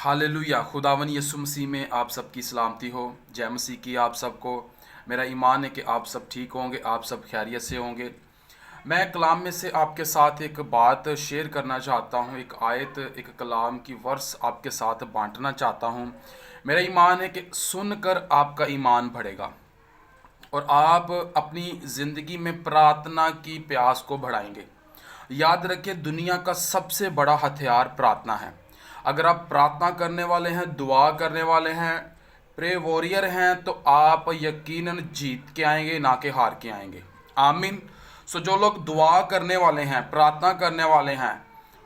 Hallelujah. खुदावन यीशु मसीह में आप सबकी सलामती हो। जय मसीह की आप सबको। मेरा ईमान है कि आप सब ठीक होंगे, आप सब खैरियत से होंगे। मैं कलाम में से आपके साथ एक बात शेयर करना चाहता हूँ, एक आयत, एक कलाम की वर्स आपके साथ बांटना चाहता हूँ। मेरा ईमान है कि सुनकर आपका ईमान बढ़ेगा और आप अपनी ज़िंदगी में प्रार्थना की प्यास को बढ़ाएंगे। याद रखिए, दुनिया का सबसे बड़ा हथियार प्रार्थना है। अगर आप प्रार्थना करने वाले हैं, दुआ करने वाले हैं, प्रे वॉरियर हैं, तो आप यकीनन जीत के आएंगे, ना कि हार के आएंगे। आमीन। सो जो लोग दुआ करने वाले हैं, प्रार्थना करने वाले हैं,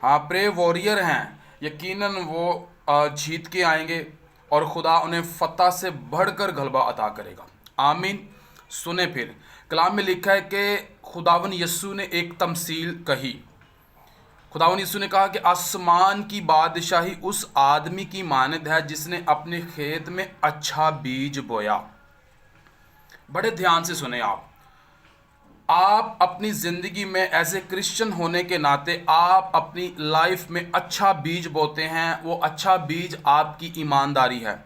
हाँ, प्रे वॉरियर हैं, यकीनन वो जीत के आएंगे और खुदा उन्हें फतह से बढ़कर गलबा अता करेगा। आमीन। सुने फिर, कलाम में लिखा है कि खुदावन यस्सु ने एक तमसील कही। खुदावन यीशु ने कहा कि आसमान की बादशाही उस आदमी की मानद है जिसने अपने खेत में अच्छा बीज बोया। बड़े ध्यान से सुने आप अपनी ज़िंदगी में एज ए क्रिश्चियन होने के नाते आप अपनी लाइफ में अच्छा बीज बोते हैं। वो अच्छा बीज आपकी ईमानदारी है,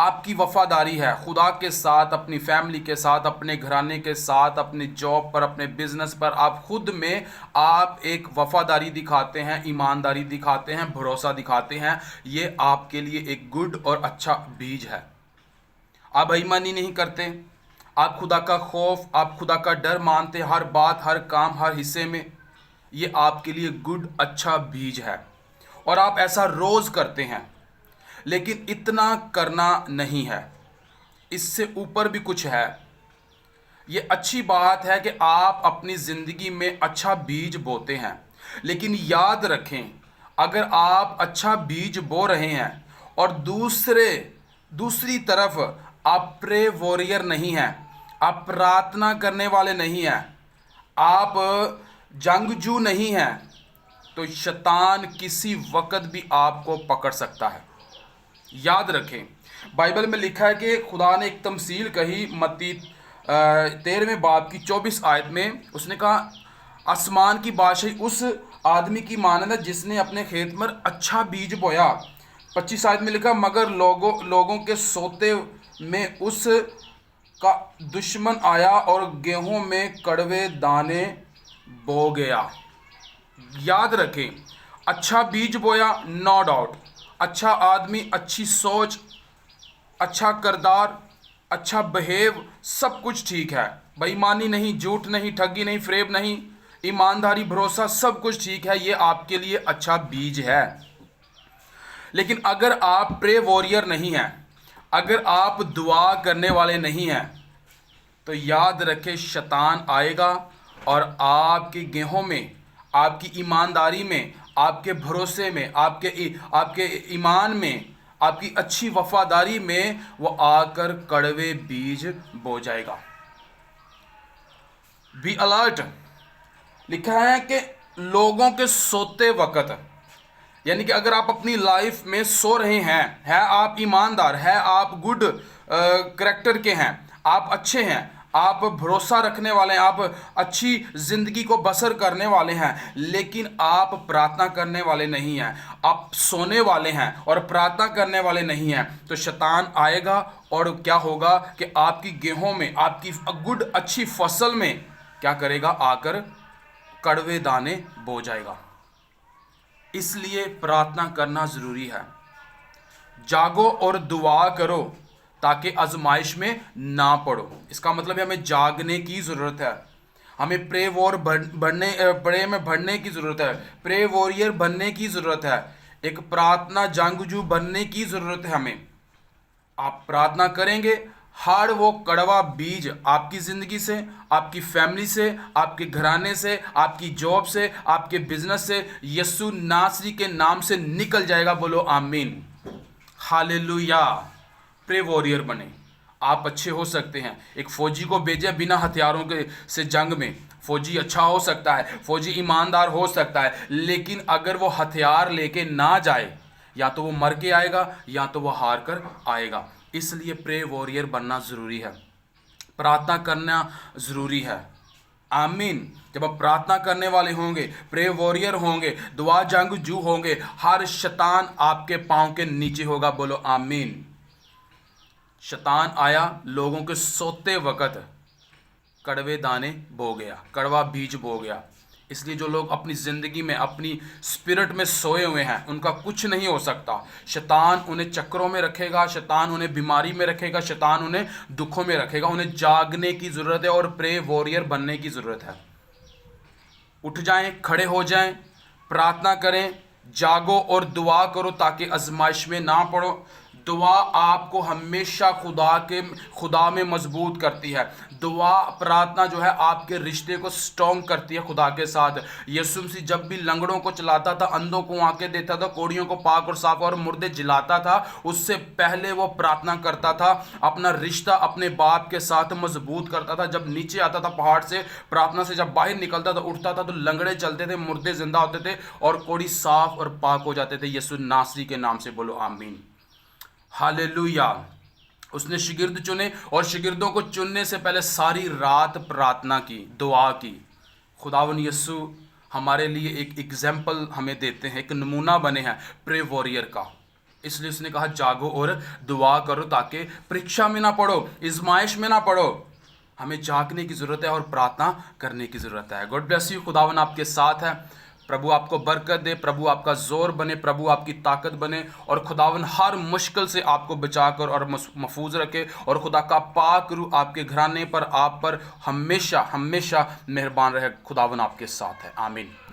आपकी वफादारी है खुदा के साथ, अपनी फैमिली के साथ, अपने घराने के साथ, अपने जॉब पर, अपने बिजनेस पर। आप खुद में आप एक वफादारी दिखाते हैं, ईमानदारी दिखाते हैं, भरोसा दिखाते हैं। ये आपके लिए एक गुड और अच्छा बीज है। आप बेईमानी नहीं करते, आप खुदा का खौफ, आप खुदा का डर मानते हर बात, हर काम, हर हिस्से में। ये आपके लिए गुड अच्छा बीज है और आप ऐसा रोज़ करते हैं। लेकिन इतना करना नहीं है, इससे ऊपर भी कुछ है। ये अच्छी बात है कि आप अपनी ज़िंदगी में अच्छा बीज बोते हैं, लेकिन याद रखें, अगर आप अच्छा बीज बो रहे हैं और दूसरी तरफ आप प्रे वॉरियर नहीं हैं, आप प्रार्थना करने वाले नहीं हैं, आप जंगजू नहीं हैं, तो शैतान किसी वक्त भी आपको पकड़ सकता है। याद रखें, बाइबल में लिखा है कि खुदा ने एक तमसील कही। मत्ती 13वें बाब की 24 आयत में उसने कहा, आसमान की बादशाही उस आदमी की मानद है जिसने अपने खेत में अच्छा बीज बोया। 25 आयत में लिखा, मगर लोगों के सोते में उस का दुश्मन आया और गेहूं में कड़वे दाने बो गया। याद रखें, अच्छा बीज बोया, नो डाउट। अच्छा आदमी, अच्छी सोच, अच्छा किरदार, अच्छा बिहेव, सब कुछ ठीक है। बेईमानी नहीं, झूठ नहीं, ठगी नहीं, फरेब नहीं, ईमानदारी, भरोसा, सब कुछ ठीक है। ये आपके लिए अच्छा बीज है। लेकिन अगर आप प्रे वॉरियर नहीं हैं, अगर आप दुआ करने वाले नहीं हैं, तो याद रखें, शैतान आएगा और आपके गेहूं में, आपकी ईमानदारी में, आपके भरोसे में, आपके ईमान में, आपकी अच्छी वफादारी में वो आकर कड़वे बीज बो जाएगा। Be alert. लिखा है कि लोगों के सोते वक्त, यानी कि अगर आप अपनी लाइफ में सो रहे हैं, है आप ईमानदार, है आप गुड करैक्टर के हैं, आप अच्छे हैं, आप भरोसा रखने वाले हैं, आप अच्छी ज़िंदगी को बसर करने वाले हैं, लेकिन आप प्रार्थना करने वाले नहीं हैं, आप सोने वाले हैं और प्रार्थना करने वाले नहीं हैं, तो शैतान आएगा और क्या होगा कि आपकी गेहूं में, आपकी गुड अच्छी फसल में क्या करेगा, आकर कड़वे दाने बो जाएगा। इसलिए प्रार्थना करना ज़रूरी है। जागो और दुआ करो ताकि आजमाइश में ना पड़ो। इसका मतलब है हमें जागने की ज़रूरत है, हमें प्रे में बढ़ने की ज़रूरत है, प्रे वॉरियर बनने की ज़रूरत है, एक प्रार्थना जंगजू बनने की ज़रूरत है हमें। आप प्रार्थना करेंगे, हर वो कड़वा बीज आपकी ज़िंदगी से, आपकी फैमिली से, आपके घराने से, आपकी जॉब से, आपके बिजनेस से, यस्सु नासरी के नाम से निकल जाएगा। बोलो आमीन। हालेलुया। प्रे वॉरियर बने। आप अच्छे हो सकते हैं। एक फौजी को भेजे बिना हथियारों के से जंग में, फौजी अच्छा हो सकता है, फौजी ईमानदार हो सकता है, लेकिन अगर वो हथियार लेके ना जाए, या तो वो मर के आएगा या तो वो हार कर आएगा। इसलिए प्रे वॉरियर बनना ज़रूरी है, प्रार्थना करना ज़रूरी है। आमीन। जब आप प्रार्थना करने वाले होंगे, प्रे वॉरियर होंगे, दुआ जंगजू होंगे, हर शैतान आपके पांव के नीचे होगा। बोलो आमीन। शैतान आया लोगों के सोते वक्त कड़वे दाने बो गया, कड़वा बीज बो गया। इसलिए जो लोग अपनी ज़िंदगी में अपनी स्पिरिट में सोए हुए हैं उनका कुछ नहीं हो सकता। शैतान उन्हें चक्करों में रखेगा, शैतान उन्हें बीमारी में रखेगा, शैतान उन्हें दुखों में रखेगा। उन्हें जागने की ज़रूरत है और प्रे वॉरियर बनने की ज़रूरत है। उठ जाएं, खड़े हो जाएं, प्रार्थना करें, जागो और दुआ करो ताकि आजमाइश में ना पड़ो। दुआ आपको हमेशा खुदा में मजबूत करती है। दुआ प्रार्थना जो है आपके रिश्ते को स्ट्रॉन्ग करती है खुदा के साथ। यीशु मसीह जब भी लंगड़ों को चलाता था, अंधों को आंखें देता था, कोढ़ियों को पाक और साफ और मुर्दे जिलाता था, उससे पहले वो प्रार्थना करता था, अपना रिश्ता अपने बाप के साथ मजबूत करता था। जब नीचे आता था पहाड़ से, प्रार्थना से जब बाहर निकलता था, उठता था, तो लंगड़े चलते थे, मुर्दे जिंदा होते थे और कोढ़ी साफ और पाक हो जाते थे। यीशु नासरी के नाम से बोलो आमीन। हालेलुया। उसने शिगिर्द चुने और शिगिर्दों को चुनने से पहले सारी रात प्रार्थना की, दुआ की। खुदावन यीशु हमारे लिए एक एग्जाम्पल हमें देते हैं, एक नमूना बने हैं प्रे वॉरियर का। इसलिए उसने कहा जागो और दुआ करो ताकि परीक्षा में ना पड़ो, इज़माइश में ना पड़ो। हमें जागने की ज़रूरत है और प्रार्थना करने की ज़रूरत है। God bless you. खुदावन आपके साथ है। प्रभु आपको बरकत दे, प्रभु आपका जोर बने, प्रभु आपकी ताकत बने और खुदावन हर मुश्किल से आपको बचाकर और महफूज रखे और खुदा का पाक रूह आपके घराने पर, आप पर हमेशा हमेशा मेहरबान रहे। खुदावन आपके साथ है। आमीन।